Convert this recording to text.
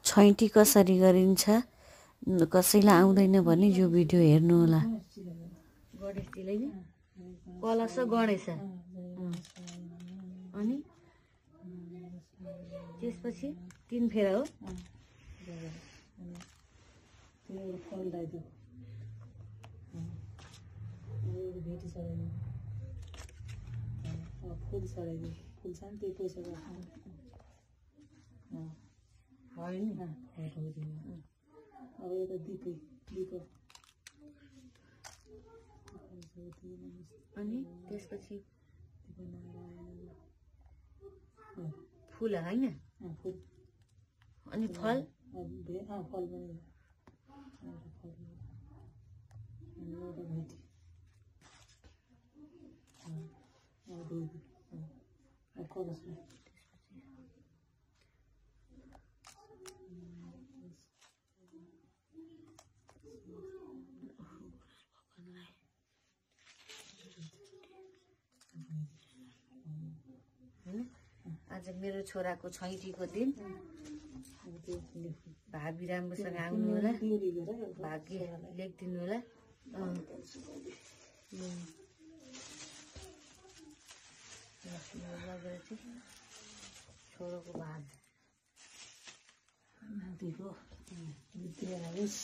छैटी कसरी गरिन्छ कसैलाई आउँदैन भने यो भिडियो हेर्नु होला। गणेश दिलाई कलश गणेश अनि त्यसपछि 3 फेरा हो। फुल चढाइदियो फुल छ नि त्यही पैसा भयो नि अब यता दिपै अनि त्यसपछि फुल हैन फुल अनि फल फल पनि आज मेरो छोराको छैटीको दिन भाबी राम्रोसँग आउनु होला भाग्य लेखिदिनु होला। छोरोको भाग नातिको विद्या होस्।